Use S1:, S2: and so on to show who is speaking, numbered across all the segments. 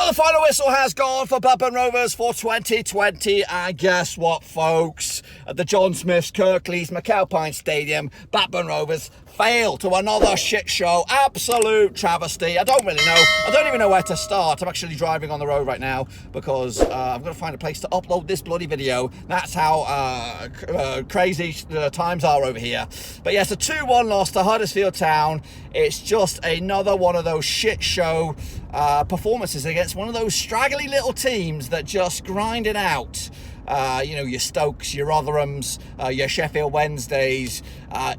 S1: Well, the final whistle has gone for Blackburn Rovers for 2020, and guess what, folks? At the John Smith's Kirklees Stadium, Blackburn Rovers failed to another shit show. Absolute travesty. I don't even know where to start. I'm actually driving on the road right now because I've got to find a place to upload this bloody video. That's how crazy the times are over here. But yes, a 2-1 loss to Huddersfield Town. It's just another one of those shit show performances against one of those straggly little teams that just grind it out. Your Stokes, your Rotherhams, your Sheffield Wednesdays.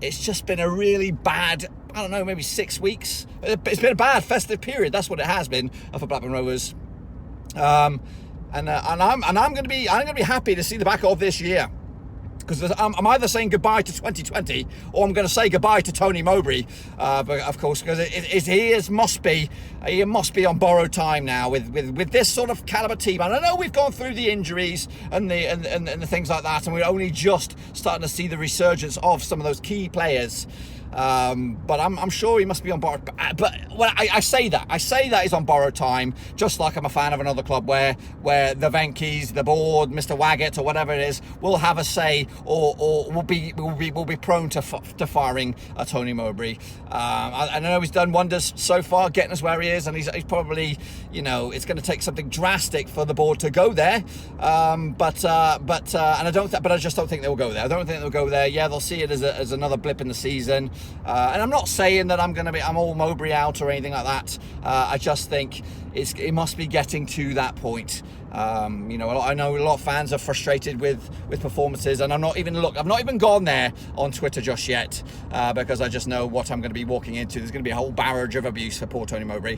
S1: It's just been a really bad, I don't know, maybe 6 weeks. It's been a bad festive period. That's what it has been for Blackburn Rovers. And I'm going to be happy to see the back of this year. Because I'm either saying goodbye to 2020 or I'm going to say goodbye to Tony Mowbray, but of course, because he must be on borrowed time now with this sort of caliber team. And I know we've gone through the injuries and the things like that, and we're only just starting to see the resurgence of some of those key players. But I'm sure he must be on borrowed. But when I say that he's on borrowed time, just like I'm a fan of another club where the Venkis, the board, Mr. Waggett, or whatever it is, will have a say, or will be prone to firing Tony Mowbray. I know he's done wonders so far, getting us where he is, and he's probably, it's going to take something drastic for the board to go there. But I just don't think they'll go there. I don't think they'll go there. Yeah, they'll see it as another blip in the season. And I'm not saying that I'm all Mowbray out or anything like that. I just think it must be getting to that point. I know a lot of fans are frustrated with performances, and I've not even gone there on Twitter just yet, because I just know what I'm going to be walking into. There's going to be a whole barrage of abuse for poor Tony Mowbray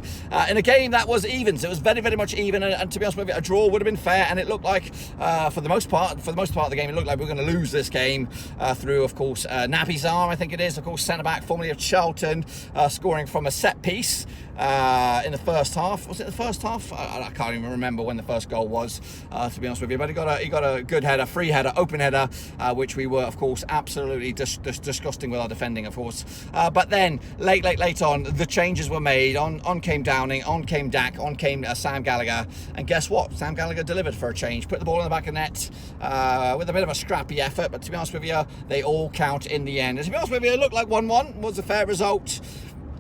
S1: in a game that was evens. It was very, very much even, and to be honest with you, a draw would have been fair. And it looked like, for the most part of the game, it looked like we were going to lose this game through, of course, Naby Sarr, I think it is, of course, centre back, formerly of Charlton, scoring from a set piece in the first half. Was it the first half? I can't even remember when the first goal was, to be honest with you, but he got a good header, free header, open header, which we were, of course, absolutely disgusting with our defending, of course. But then late on, the changes were made. On came Downing, on came Dak, on came Sam Gallagher, and guess what? Sam Gallagher delivered for a change, put the ball in the back of the net with a bit of a scrappy effort. But to be honest with you, they all count in the end. And to be honest with you, it looked like 1-1 was a fair result.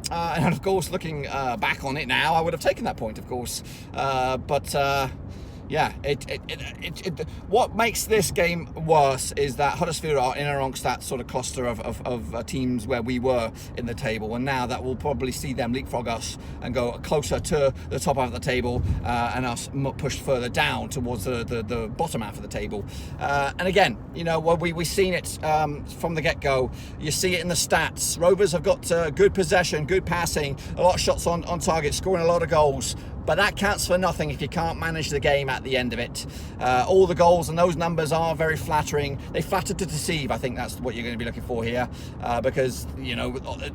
S1: And of course, looking back on it now, I would have taken that point, of course. Yeah, what makes this game worse is that Huddersfield are in amongst that sort of cluster of teams where we were in the table, and now that will probably see them leapfrog us and go closer to the top half of the table, and us pushed further down towards the bottom half of the table. And again, we've seen it from the get-go. You see it in the stats. Rovers have got good possession, good passing, a lot of shots on target, scoring a lot of goals. But that counts for nothing if you can't manage the game at the end of it. All the goals and those numbers are very flattering. They flatter to deceive. I think that's what you're going to be looking for here. Because,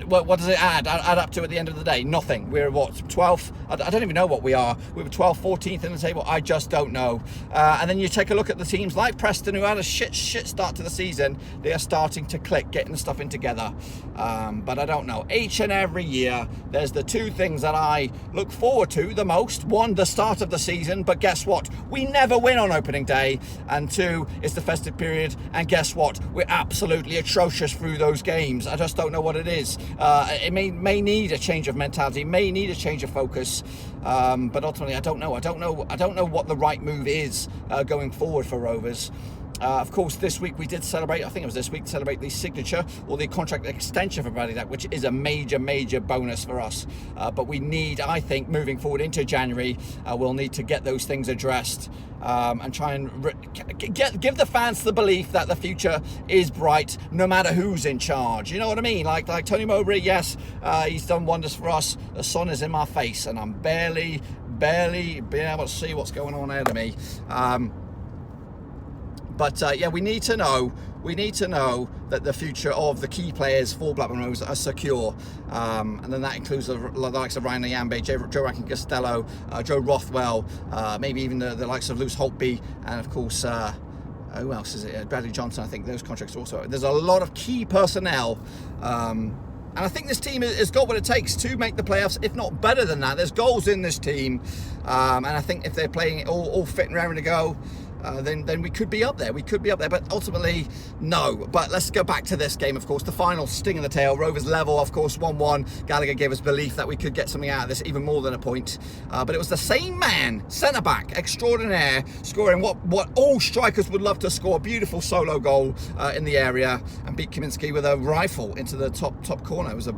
S1: what does it add up to at the end of the day? Nothing. We're, 12th? I don't even know what we are. We were 12th, 14th in the table. I just don't know. And then you take a look at the teams like Preston, who had a shit start to the season. They are starting to click, getting the stuff in together. But I don't know. Each and every year, there's the two things that I look forward to the most. One, the start of the season, but guess what? We never win on opening day. And two, it's the festive period, and guess what? We're absolutely atrocious through those games. I just don't know what it is. It may need a change of mentality, may need a change of focus, but ultimately I don't know what the right move is going forward for Rovers. Of course, this week we did celebrate, I think it was this week, celebrate the signature or the contract extension for Bradley Dack, which is a major bonus for us. But we need, I think, moving forward into January, we'll need to get those things addressed and try and give the fans the belief that the future is bright, no matter who's in charge. You know what I mean? Like Tony Mowbray, yes, he's done wonders for us. The sun is in my face, and I'm barely being able to see what's going on ahead of me. But yeah, we need to know that the future of the key players for Blackburn Rovers are secure, and then that includes the likes of Ryan Nyambe, Joe Rankin Costello, Joe Rothwell, maybe even the likes of Lewis Holtby, and of course who else is it? Bradley Johnson. I think those contracts are also. There's a lot of key personnel And I think this team has got what it takes to make the playoffs, if not better than that. There's goals in this team. And I think if they're playing it all fit and raring to go, then we could be up there. We could be up there, but ultimately, no. But let's go back to this game, of course. The final sting in the tail. Rovers level, of course, 1-1. Gallagher gave us belief that we could get something out of this, even more than a point. But it was the same man, centre-back, extraordinaire, scoring what all strikers would love to score. A beautiful solo goal in the area and beat Kaminsky with a rifle into the top corner. It was a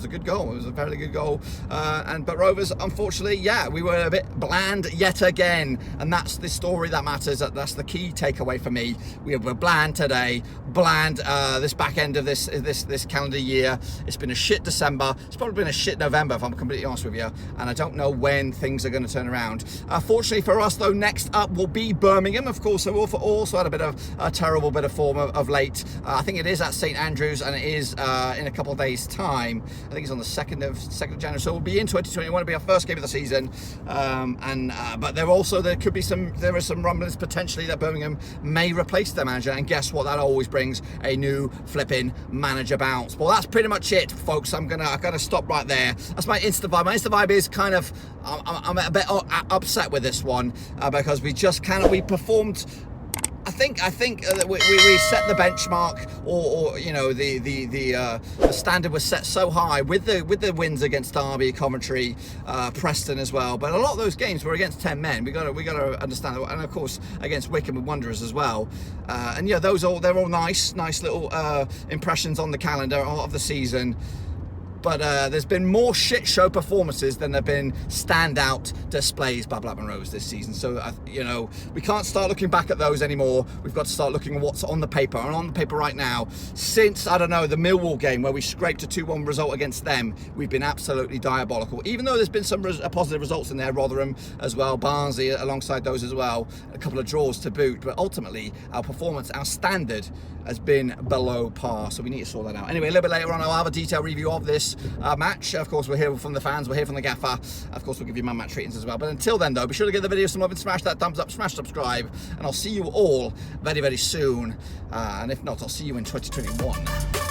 S1: good goal. It was a very good goal. But Rovers, unfortunately, yeah, we were a bit bland yet again. And that's the story that matters. That's the key takeaway for me. We were bland today, bland this back end of this calendar year. It's been a shit December. It's probably been a shit November, if I'm completely honest with you. And I don't know when things are going to turn around. Fortunately for us, though, next up will be Birmingham, of course. So we've also had a bit of a terrible bit of form of late. I think it is at St Andrews, and it is in a couple of days' time. I think it's on the 2nd of January. So we'll be in 2021. It'll be our first game of the season. But there are some rumblings potentially that Birmingham may replace their manager, and guess what? That always brings a new flipping manager bounce. Well, that's pretty much it, folks. I gotta stop right there. That's my Insta vibe. My Insta vibe is kind of I'm a bit upset with this one because we performed. I think we set the benchmark, or you know, the standard was set so high with the wins against Derby, Coventry, Preston as well. But a lot of those games were against 10 men. We got to understand that, and of course against Wycombe and Wanderers as well. And yeah, they're all nice little impressions on the calendar of the season. But there's been more shit show performances than there have been standout displays by Blackburn Rovers this season. So, you know, we can't start looking back at those anymore. We've got to start looking at what's on the paper. And on the paper right now, since, I don't know, the Millwall game where we scraped a 2-1 result against them, we've been absolutely diabolical. Even though there's been some positive results in there, Rotherham as well, Barnsley alongside those as well, a couple of draws to boot. But ultimately, our performance, our standard, has been below par. So we need to sort that out. Anyway, a little bit later on, I'll have a detailed review of this match. Of course, we're here from the fans, we're here from the gaffer. Of course, we'll give you my match ratings as well. But until then, though, be sure to give the video some love and smash that thumbs up, smash subscribe, and I'll see you all very, very soon. And if not, I'll see you in 2021.